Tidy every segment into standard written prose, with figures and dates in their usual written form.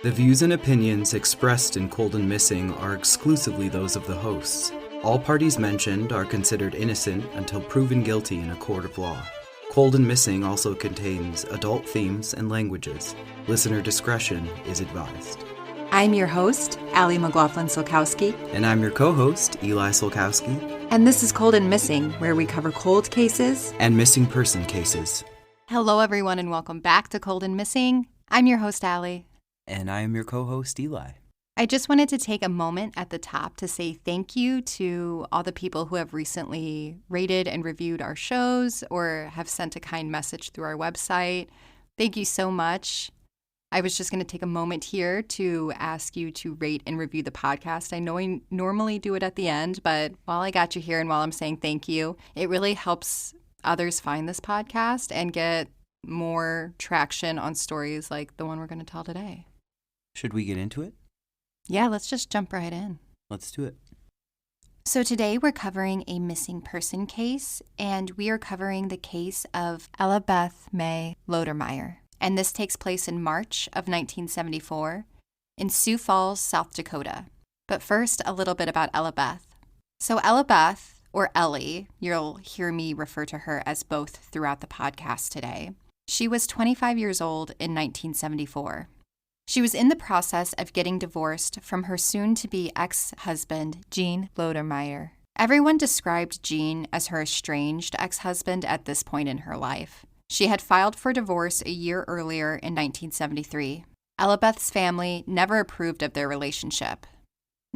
The views and opinions expressed in Cold and Missing are exclusively those of the hosts. All parties mentioned are considered innocent until proven guilty in a court of law. Cold and Missing also contains adult themes and languages. Listener discretion is advised. I'm your host, Allie McLaughlin-Solkowski. And I'm your co-host, Eli Solkowski. And this is Cold and Missing, where we cover cold cases and missing person cases. Hello, everyone, and welcome back to Cold and Missing. I'm your host, Allie. And I am your co-host, Eli. I just wanted to take a moment at the top to say thank you to all the people who have recently rated and reviewed our shows or have sent a kind message through our website. Thank you so much. I was just going to take a moment here to ask you to rate and review the podcast. I know I normally do it at the end, but while I got you here and while I'm saying thank you, it really helps others find this podcast and get more traction on stories like the one we're going to tell today. Should we get into it? Yeah, let's just jump right in. Let's do it. So today we're covering a missing person case, and we are covering the case of Ellabeth Mae Lodermeier. And this takes place in March of 1974 in Sioux Falls, South Dakota. But first, a little bit about Ellabeth. So Ellabeth, or Ellie, you'll hear me refer to her as both throughout the podcast today. She was 25 years old in 1974. She was in the process of getting divorced from her soon-to-be ex-husband, Gene Lodermeier. Everyone described Gene as her estranged ex-husband at this point in her life. She had filed for divorce a year earlier in 1973. Ellabeth's family never approved of their relationship.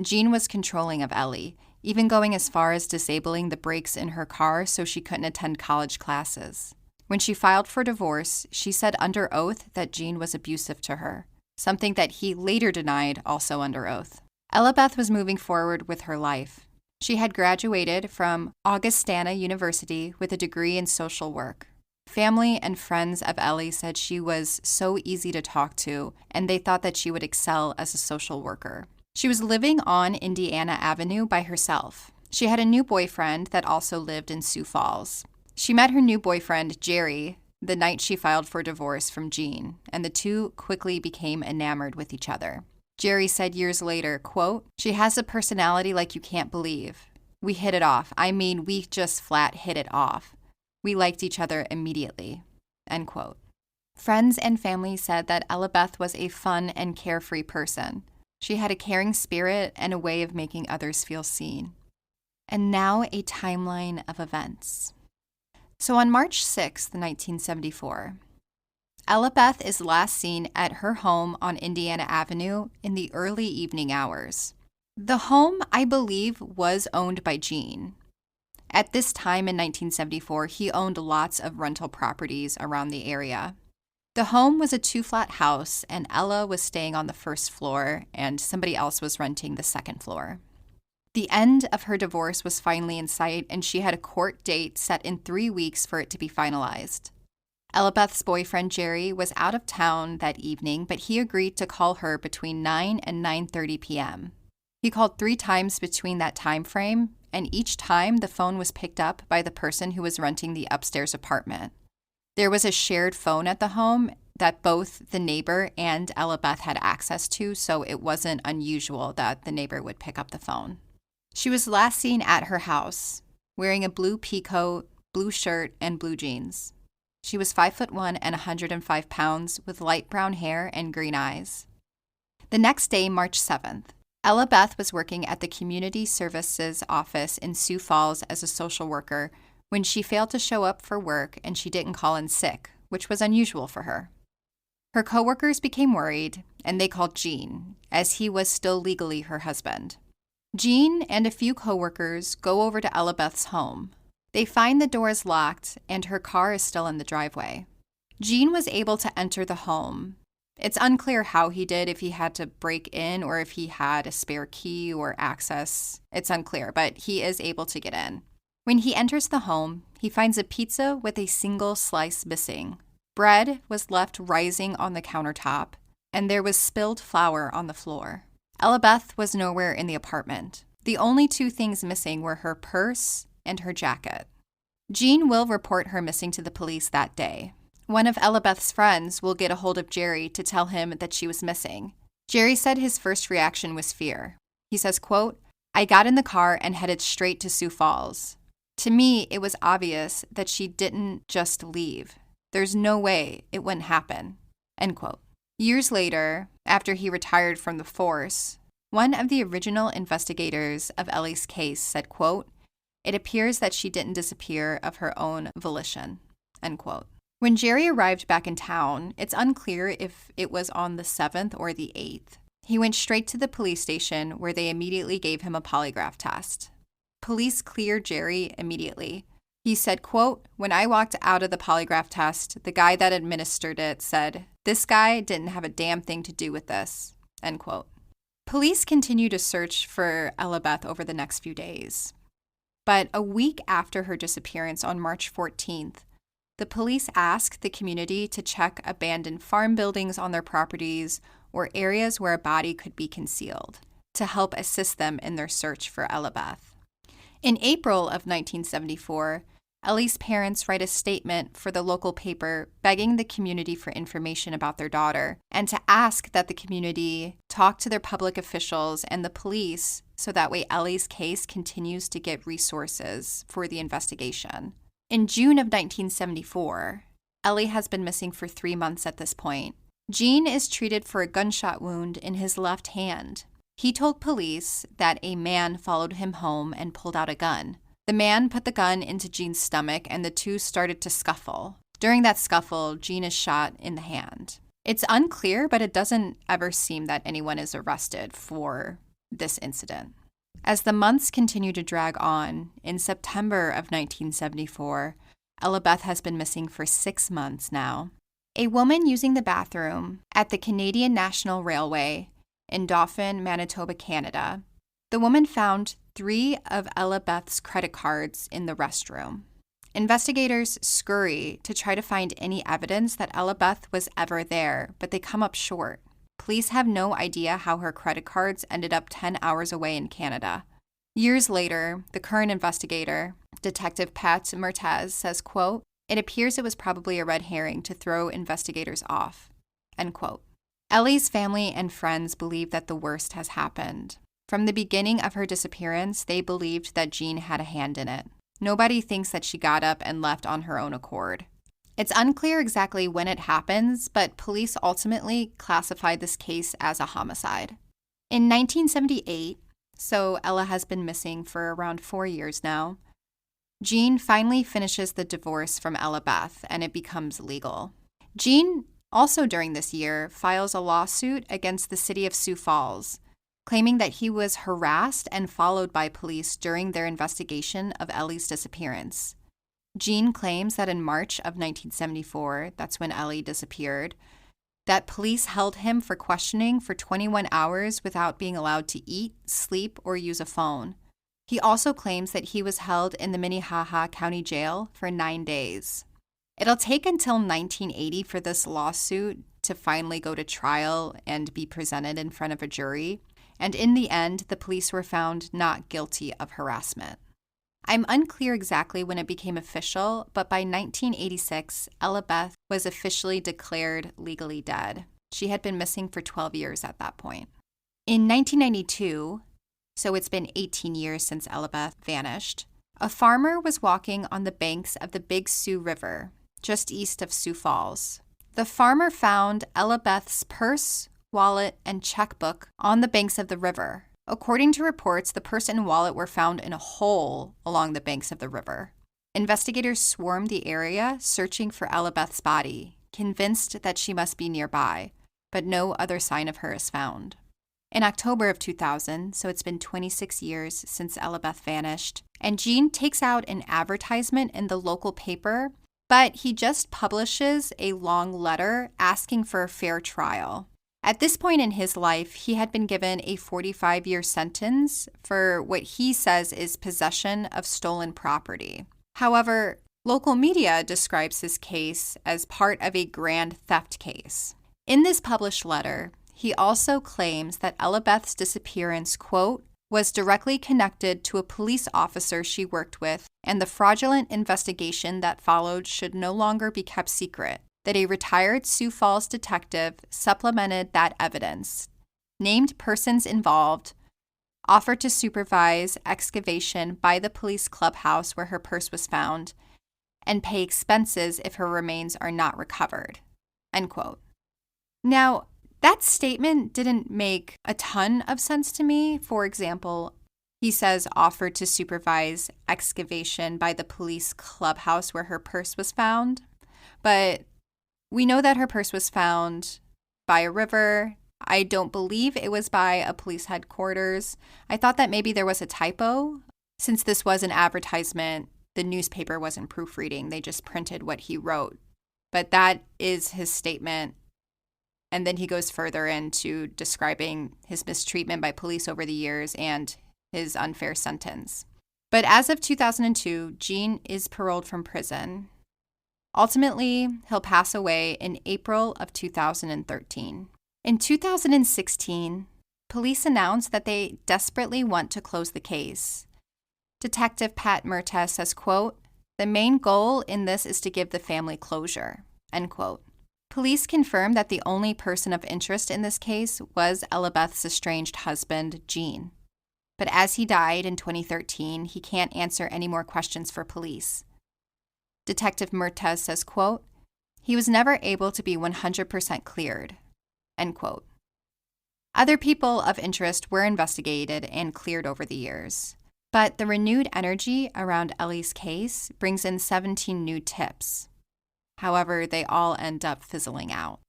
Gene was controlling of Ellie, even going as far as disabling the brakes in her car so she couldn't attend college classes. When she filed for divorce, she said under oath that Gene was abusive to her, something that he later denied also under oath. Ellabeth was moving forward with her life. She had graduated from Augustana University with a degree in social work. Family and friends of Ellie said she was so easy to talk to, and they thought that she would excel as a social worker. She was living on Indiana Avenue by herself. She had a new boyfriend that also lived in Sioux Falls. She met her new boyfriend, Jerry, the night she filed for divorce from Gene, and the two quickly became enamored with each other. Jerry said years later, quote, "She has a personality like you can't believe. We hit it off. I mean, we just flat hit it off. We liked each other immediately," end quote. Friends and family said that Ellabeth was a fun and carefree person. She had a caring spirit and a way of making others feel seen. And now a timeline of events. So on March 6th, 1974, Ellabeth is last seen at her home on Indiana Avenue in the early evening hours. The home, I believe, was owned by Gene. At this time in 1974, he owned lots of rental properties around the area. The home was a 2-flat house, and Ella was staying on the first floor, and somebody else was renting the second floor. The end of her divorce was finally in sight, and she had a court date set in 3 weeks for it to be finalized. Ellabeth's boyfriend, Jerry, was out of town that evening, but he agreed to call her between 9 and 9:30 p.m. He called 3 times between that time frame, and each time the phone was picked up by the person who was renting the upstairs apartment. There was a shared phone at the home that both the neighbor and Ellabeth had access to, so it wasn't unusual that the neighbor would pick up the phone. She was last seen at her house, wearing a blue pea coat, blue shirt, and blue jeans. She was 5'1" and 105 pounds, with light brown hair and green eyes. The next day, March 7th, Ellabeth was working at the Community Services office in Sioux Falls as a social worker when she failed to show up for work and she didn't call in sick, which was unusual for her. Her coworkers became worried, and they called Gene, as he was still legally her husband. Gene and a few coworkers go over to Ellabeth's home. They find the doors locked and her car is still in the driveway. Gene was able to enter the home. It's unclear how he did, if he had to break in or if he had a spare key or access. It's unclear, but he is able to get in. When he enters the home, he finds a pizza with a single slice missing. Bread was left rising on the countertop, and there was spilled flour on the floor. Ellabeth was nowhere in the apartment. The only 2 things missing were her purse and her jacket. Gene will report her missing to the police that day. One of Ellabeth's friends will get a hold of Jerry to tell him that she was missing. Jerry said his first reaction was fear. He says, quote, "I got in the car and headed straight to Sioux Falls. To me, it was obvious that she didn't just leave. There's no way it wouldn't happen," end quote. Years later, after he retired from the force, one of the original investigators of Ellie's case said, quote, "It appears that she didn't disappear of her own volition," end quote. When Jerry arrived back in town, it's unclear if it was on the 7th or the 8th. He went straight to the police station where they immediately gave him a polygraph test. Police cleared Jerry immediately. He said, quote, "When I walked out of the polygraph test, the guy that administered it said, 'This guy didn't have a damn thing to do with this,'" end quote. Police continued to search for Ellabeth over the next few days. But a week after her disappearance on March 14th, the police asked the community to check abandoned farm buildings on their properties or areas where a body could be concealed to help assist them in their search for Ellabeth. In April of 1974, Ellie's parents write a statement for the local paper begging the community for information about their daughter and to ask that the community talk to their public officials and the police so that way Ellie's case continues to get resources for the investigation. In June of 1974, Ellie has been missing for 3 months at this point. Gene is treated for a gunshot wound in his left hand. He told police that a man followed him home and pulled out a gun. The man put the gun into Gene's stomach and the two started to scuffle. During that scuffle, Gene is shot in the hand. It's unclear, but it doesn't ever seem that anyone is arrested for this incident. As the months continue to drag on, in September of 1974, Ellabeth has been missing for 6 months now. A woman using the bathroom at the Canadian National Railway in Dauphin, Manitoba, Canada, the woman found 3 of Ellabeth's credit cards in the restroom. Investigators scurry to try to find any evidence that Ellabeth was ever there, but they come up short. Police have no idea how her credit cards ended up 10 hours away in Canada. Years later, the current investigator, Detective Pat Mertes, says, quote, "It appears it was probably a red herring to throw investigators off," end quote. Ellie's family and friends believe that the worst has happened. From the beginning of her disappearance, they believed that Gene had a hand in it. Nobody thinks that she got up and left on her own accord. It's unclear exactly when it happens, but police ultimately classified this case as a homicide. In 1978, so Ella has been missing for around 4 years now, Gene finally finishes the divorce from Ellabeth and it becomes legal. Gene, also during this year, files a lawsuit against the city of Sioux Falls, claiming that he was harassed and followed by police during their investigation of Ellie's disappearance. Gene claims that in March of 1974, that's when Ellie disappeared, that police held him for questioning for 21 hours without being allowed to eat, sleep, or use a phone. He also claims that he was held in the Minnehaha County Jail for 9 days. It'll take until 1980 for this lawsuit to finally go to trial and be presented in front of a jury, and in the end, the police were found not guilty of harassment. I'm unclear exactly when it became official, but by 1986, Ellabeth was officially declared legally dead. She had been missing for 12 years at that point. In 1992, so it's been 18 years since Ellabeth vanished, a farmer was walking on the banks of the Big Sioux River, just east of Sioux Falls. The farmer found Ellabeth's purse, wallet, and checkbook on the banks of the river. According to reports, the purse and wallet were found in a hole along the banks of the river. Investigators swarmed the area, searching for Ellabeth's body, convinced that she must be nearby, but no other sign of her is found. In October of 2000, so it's been 26 years since Ellabeth vanished, and Gene takes out an advertisement in the local paper, but he just publishes a long letter asking for a fair trial. At this point in his life, he had been given a 45-year sentence for what he says is possession of stolen property. However, local media describes his case as part of a grand theft case. In this published letter, he also claims that Ellabeth's disappearance, quote, was directly connected to a police officer she worked with, and the fraudulent investigation that followed should no longer be kept secret, that a retired Sioux Falls detective supplemented that evidence, named persons involved, offered to supervise excavation by the police clubhouse where her purse was found, and pay expenses if her remains are not recovered." End quote. Now, that statement didn't make a ton of sense to me. For example, he says offered to supervise excavation by the police clubhouse where her purse was found. But we know that her purse was found by a river. I don't believe it was by a police headquarters. I thought that maybe there was a typo. Since this was an advertisement, the newspaper wasn't proofreading. They just printed what he wrote. But that is his statement. And then he goes further into describing his mistreatment by police over the years and his unfair sentence. But as of 2002, Gene is paroled from prison. Ultimately, he'll pass away in April of 2013. In 2016, police announced that they desperately want to close the case. Detective Pat Mertes says, quote, "The main goal in this is to give the family closure," end quote. Police confirmed that the only person of interest in this case was Ellabeth's estranged husband, Gene. But as he died in 2013, he can't answer any more questions for police. Detective Mertes says, quote, "He was never able to be 100% cleared," end quote. Other people of interest were investigated and cleared over the years. But the renewed energy around Ellie's case brings in 17 new tips. However, they all end up fizzling out.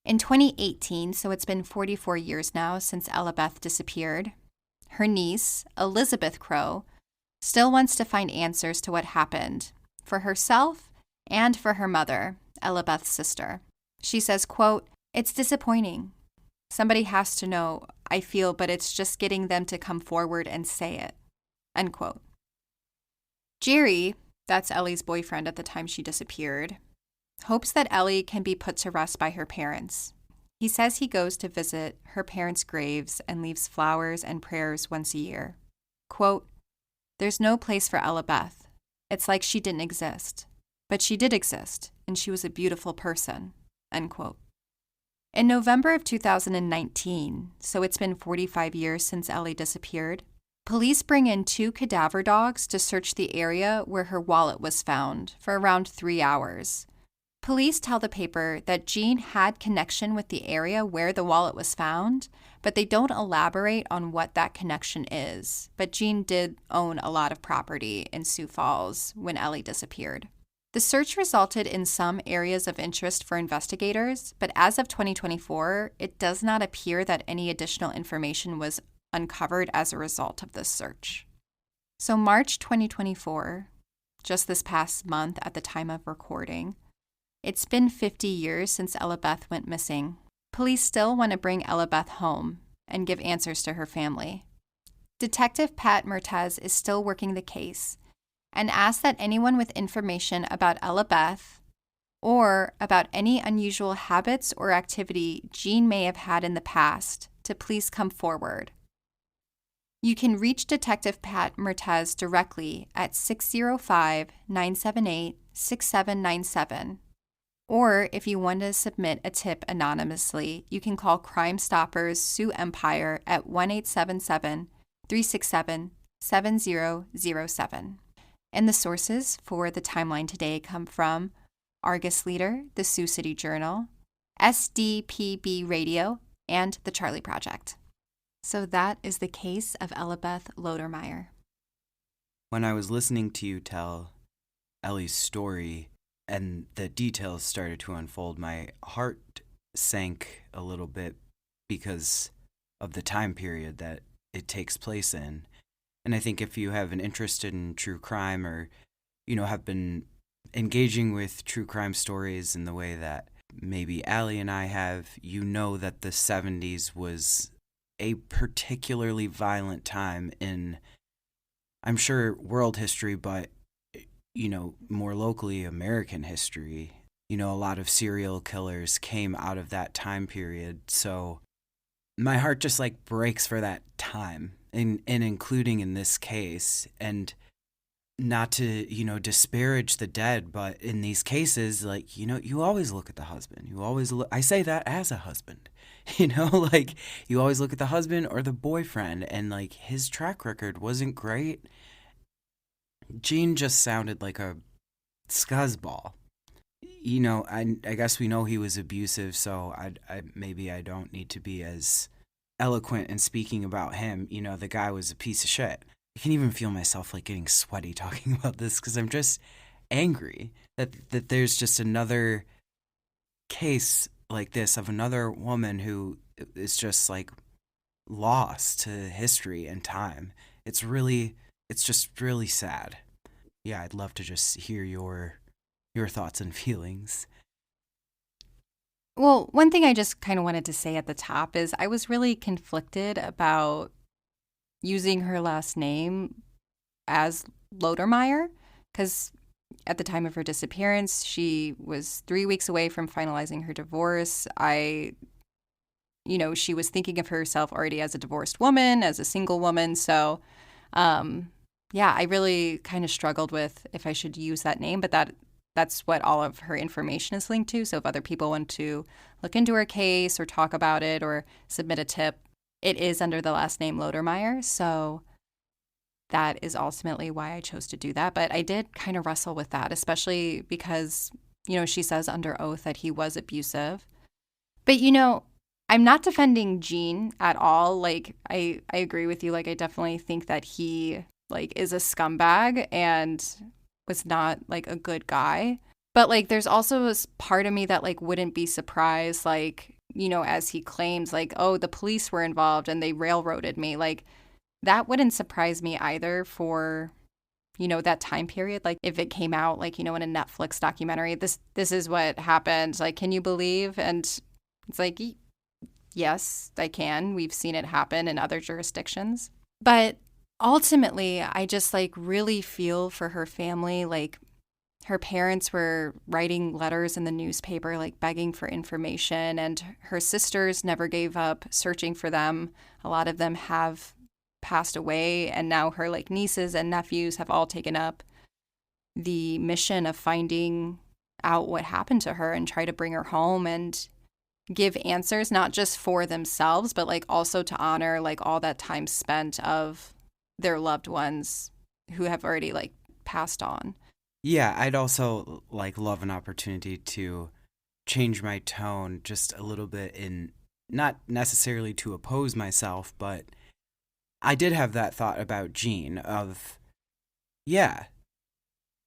In 2018, so it's been 44 years now since Ellabeth disappeared, her niece, Elizabeth Crow, still wants to find answers to what happened for herself and for her mother, Ellabeth's sister. She says, quote, "It's disappointing. Somebody has to know, I feel, but it's just getting them to come forward and say it," end quote. Jerry, that's Ellie's boyfriend at the time she disappeared, hopes that Ellie can be put to rest by her parents. He says he goes to visit her parents' graves and leaves flowers and prayers once a year. Quote, "There's no place for Ellabeth. It's like she didn't exist. But she did exist, and she was a beautiful person," end quote. In November of 2019, so it's been 45 years since Ellie disappeared, police bring in 2 cadaver dogs to search the area where her wallet was found for around 3 hours. Police tell the paper that Gene had connection with the area where the wallet was found, but they don't elaborate on what that connection is. But Gene did own a lot of property in Sioux Falls when Ellie disappeared. The search resulted in some areas of interest for investigators, but as of 2024, it does not appear that any additional information was uncovered as a result of this search. So March 2024, just this past month at the time of recording, it's been 50 years since Ellabeth went missing. Police still want to bring Ellabeth home and give answers to her family. Detective Pat Mertes is still working the case and asks that anyone with information about Ellabeth or about any unusual habits or activity Gene may have had in the past to please come forward. You can reach Detective Pat Mertes directly at 605-978-6797. Or if you want to submit a tip anonymously, you can call Crimer Stoppers Sioux Empire at 1-877-367-7007. And the sources for the timeline today come from Argus Leader, the Sioux City Journal, SDPB Radio, and the Charlie Project. So that is the case of Ellabeth Lodermeier. When I was listening to you tell Ellie's story and the details started to unfold, my heart sank a little bit because of the time period that it takes place in. And I think if you have an interest in true crime or, have been engaging with true crime stories in the way that maybe Ellie and I have, that the 70s was a particularly violent time in, I'm sure, world history, but, more locally American history. A lot of serial killers came out of that time period. So my heart just breaks for that time, and including in this case. And not to, disparage the dead, but in these cases, like, you always look at the husband. You always look, I say that as a husband, like you always look at the husband or the boyfriend, and like his track record wasn't great. Gene just sounded like a scuzzball. I guess we know he was abusive, so maybe I don't need to be as eloquent in speaking about him. The guy was a piece of shit. I can even feel myself like getting sweaty talking about this because I'm just angry that there's just another case like this of another woman who is just like lost to history and time. It's just really sad. Yeah, I'd love to just hear your thoughts and feelings. Well, one thing I just kind of wanted to say at the top is I was really conflicted about using her last name as Lodermeier, because at the time of her disappearance, she was 3 weeks away from finalizing her divorce. She was thinking of herself already as a divorced woman, as a single woman. So, I really kind of struggled with if I should use that name, but that's what all of her information is linked to. So if other people want to look into her case or talk about it or submit a tip, it is under the last name Lodermeier. So that is ultimately why I chose to do that. But I did kind of wrestle with that, especially because, she says under oath that he was abusive. But, I'm not defending Gene at all. Like, I agree with you. Like, I definitely think that he, like, is a scumbag and was not, like, a good guy. But, like, there's also this part of me that, like, wouldn't be surprised, like, as he claims, like, oh, the police were involved and they railroaded me. Like, that wouldn't surprise me either for, that time period. Like, if it came out, like, in a Netflix documentary, this is what happened. Like, can you believe? And it's like, yes, I can. We've seen it happen in other jurisdictions. But ultimately, I just, like, really feel for her family. Like, her parents were writing letters in the newspaper, like begging for information, and her sisters never gave up searching for them. A lot of them have passed away, and now her, like, nieces and nephews have all taken up the mission of finding out what happened to her and try to bring her home and give answers, not just for themselves, but, like, also to honor, like, all that time spent of their loved ones who have already, like, passed on. Yeah, I'd also like love an opportunity to change my tone just a little bit, in not necessarily to oppose myself, but I did have that thought about Gene of, yeah,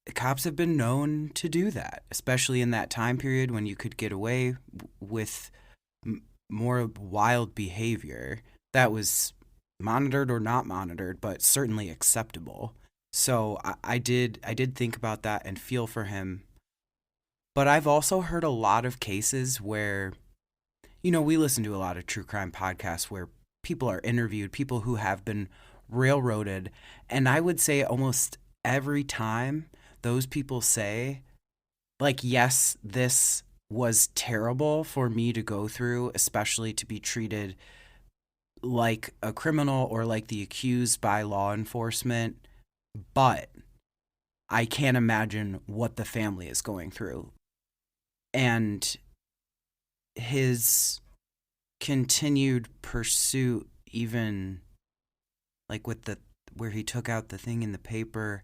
the cops have been known to do that, especially in that time period when you could get away with more wild behavior that was monitored or not monitored, but certainly acceptable. So I did think about that and feel for him. But I've also heard a lot of cases where, we listen to a lot of true crime podcasts where people are interviewed, people who have been railroaded. And I would say almost every time those people say, like, yes, this was terrible for me to go through, especially to be treated like a criminal or like the accused by law enforcement. But I can't imagine what the family is going through. And his continued pursuit, even like with where he took out the thing in the paper,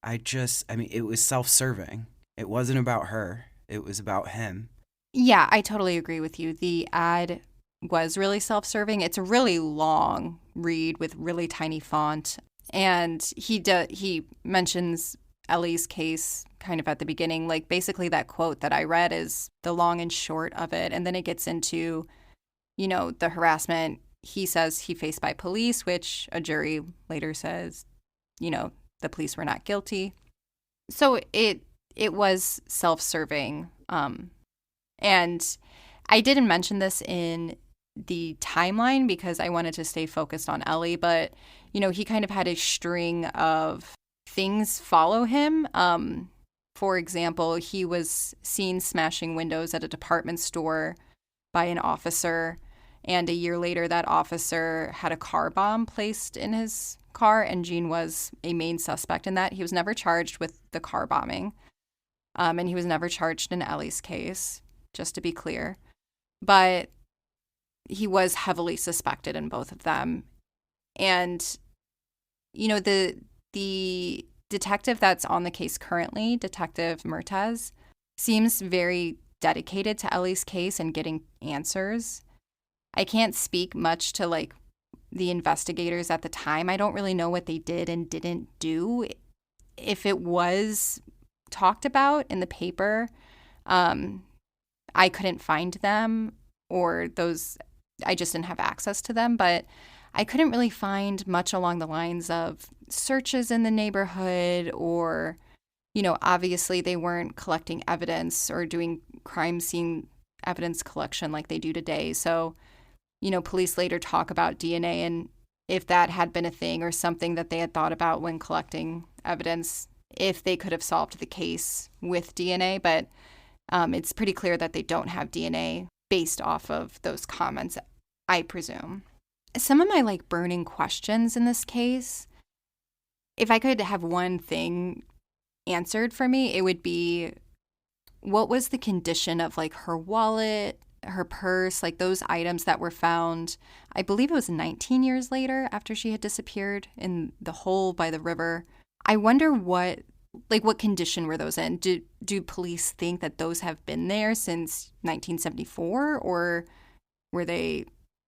it was self-serving. It wasn't about her. It was about him. Yeah, I totally agree with you. The ad was really self-serving. It's a really long read with really tiny font. And he mentions Ellie's case kind of at the beginning. Like, basically that quote that I read is the long and short of it. And then it gets into, the harassment he says he faced by police, which a jury later says, the police were not guilty. So it was self-serving. And I didn't mention this in the timeline because I wanted to stay focused on Ellie, but he kind of had a string of things follow him. For example, he was seen smashing windows at a department store by an officer, and a year later that officer had a car bomb placed in his car, and Gene was a main suspect in that. He was never charged with the car bombing, and he was never charged in Ellie's case, just to be clear. But he was heavily suspected in both of them. And, you know, the detective that's on the case currently, Detective Mertes, seems very dedicated to Ellie's case and getting answers. I can't speak much to, like, the investigators at the time. I don't really know what they did and didn't do. If it was talked about in the paper, I couldn't find them, or those, I just didn't have access to them. But I couldn't really find much along the lines of searches in the neighborhood, or, you know, obviously they weren't collecting evidence or doing crime scene evidence collection like they do today. So, you know, police later talk about DNA and if that had been a thing or something that they had thought about when collecting evidence, if they could have solved the case with DNA. But it's pretty clear that they don't have DNA based off of those comments, I presume. Some of my, like, burning questions in this case, if I could have one thing answered for me, it would be, what was the condition of, like, her wallet, her purse, like those items that were found, I believe it was 19 years later after she had disappeared in the hole by the river. I wonder what condition were those in? Do police think that those have been there since 1974, or were they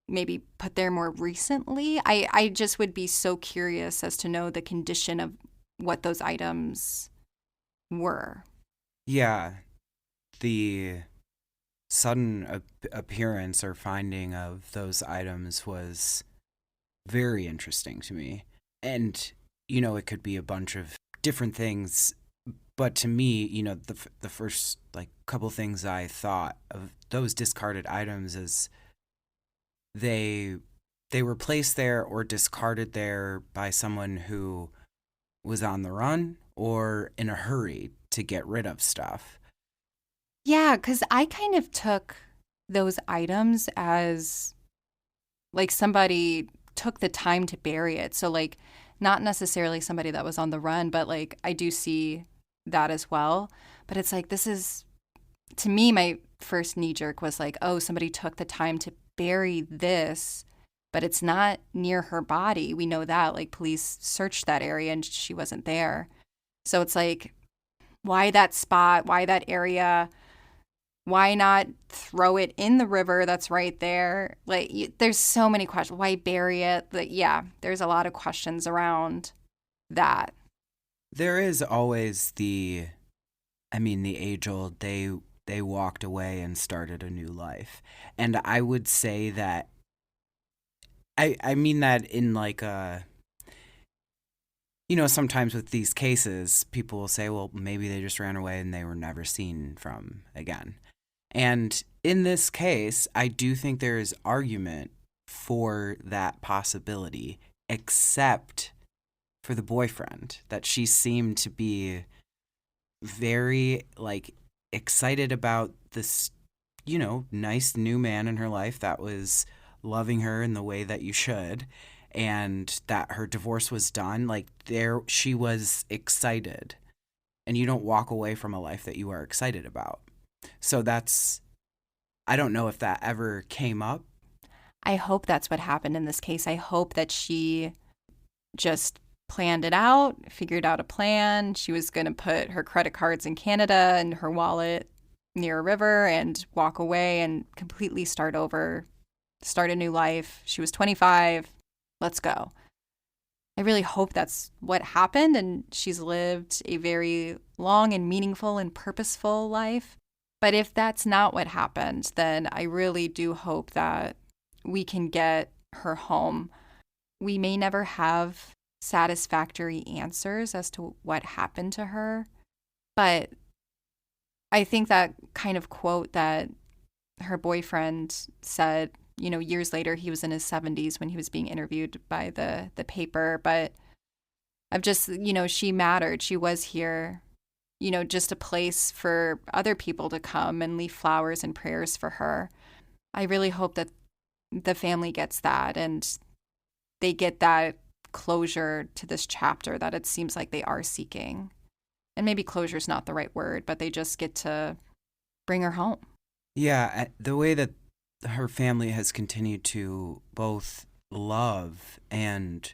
maybe put there more recently? I just would be so curious as to know the condition of what those items were. Yeah, the sudden appearance or finding of those items was very interesting to me. And, you know, it could be a bunch of different things, but to me, you know, the first, like, couple things I thought of those discarded items is they were placed there or discarded there by someone who was on the run or in a hurry to get rid of stuff. Yeah, because I kind of took those items as, like, somebody took the time to bury it. So, like, not necessarily somebody that was on the run, but, like, I do see that as well. But it's like, this is, to me, my first knee jerk was like, oh, somebody took the time to bury this, but it's not near her body. We know that. Like, police searched that area and she wasn't there. So it's like, why that spot? Why that area? Why not throw it in the river that's right there? Like, there's so many questions. Why bury it? Like, yeah, there's a lot of questions around that. There is always the age-old, they walked away and started a new life. And I would say that, I mean that in, like, you know, sometimes with these cases, people will say, well, maybe they just ran away and they were never seen from again. And in this case, I do think there is argument for that possibility, except for the boyfriend, that she seemed to be very, like, excited about this, you know, nice new man in her life that was loving her in the way that you should, and that her divorce was done. Like, there, she was excited, and you don't walk away from a life that you are excited about. So that's, I don't know if that ever came up. I hope that's what happened in this case. I hope that she just planned it out, figured out a plan. She was going to put her credit cards in Canada and her wallet near a river and walk away and completely start over, start a new life. She was 25. Let's go. I really hope that's what happened and she's lived a very long and meaningful and purposeful life. But if that's not what happened, then I really do hope that we can get her home. We may never have satisfactory answers as to what happened to her, but I think that kind of quote that her boyfriend said, you know, years later, he was in his 70s when he was being interviewed by the paper, but of just, you know, she mattered. She was here, you know, just a place for other people to come and leave flowers and prayers for her. I really hope that the family gets that and they get that closure to this chapter that it seems like they are seeking. And maybe closure is not the right word, but they just get to bring her home. Yeah, the way that her family has continued to both love and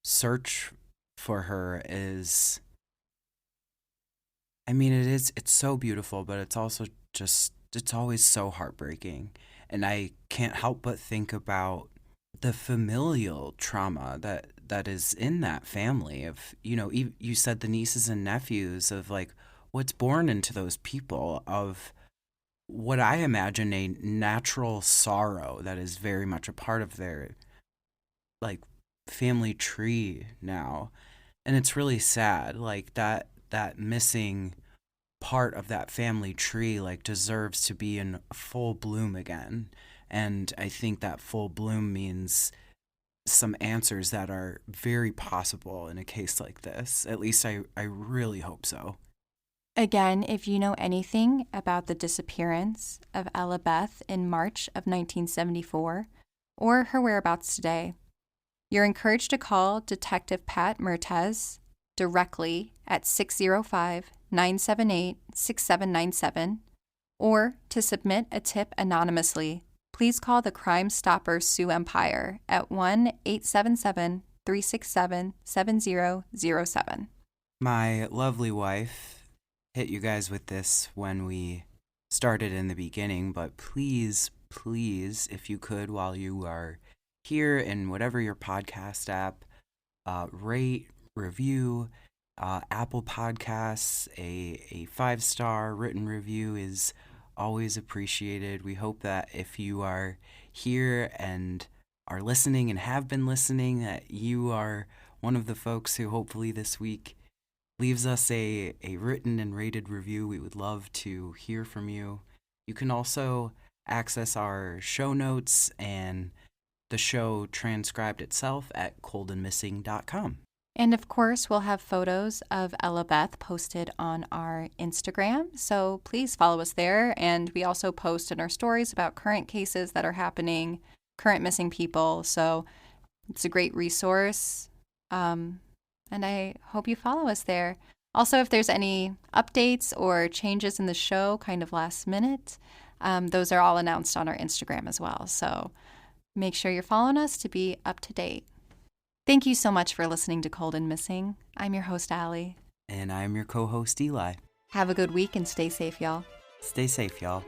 search for her is, I mean, it's so beautiful, but it's also just, it's always so heartbreaking. And I can't help but think about the familial trauma that is in that family of, you said the nieces and nephews, of like what's born into those people, of what I imagine a natural sorrow that is very much a part of their like family tree now. And it's really sad, like that missing part of that family tree like deserves to be in full bloom again. And I think that full bloom means some answers that are very possible in a case like this. At least I really hope so. Again, if you know anything about the disappearance of Ellabeth in March of 1974 or her whereabouts today, you're encouraged to call Detective Pat Mertes directly at 605-978-6797, or to submit a tip anonymously, please call the Crimer Stoppers Sioux Empire at 1-877-367-7007. My lovely wife hit you guys with this when we started in the beginning, but please, if you could, while you are here in whatever your podcast app, rate, review, Apple Podcasts, a 5-star written review is always appreciated. We hope that if you are here and are listening and have been listening, that you are one of the folks who hopefully this week leaves us a written and rated review. We would love to hear from you. You can also access our show notes and the show transcribed itself at coldandmissing.com. And of course, we'll have photos of Ellabeth posted on our Instagram, so please follow us there. And we also post in our stories about current cases that are happening, current missing people, so it's a great resource. And I hope you follow us there. Also, if there's any updates or changes in the show, kind of last minute, those are all announced on our Instagram as well. So make sure you're following us to be up to date. Thank you so much for listening to Cold and Missing. I'm your host, Allie. And I'm your co-host, Eli. Have a good week and stay safe, y'all. Stay safe, y'all.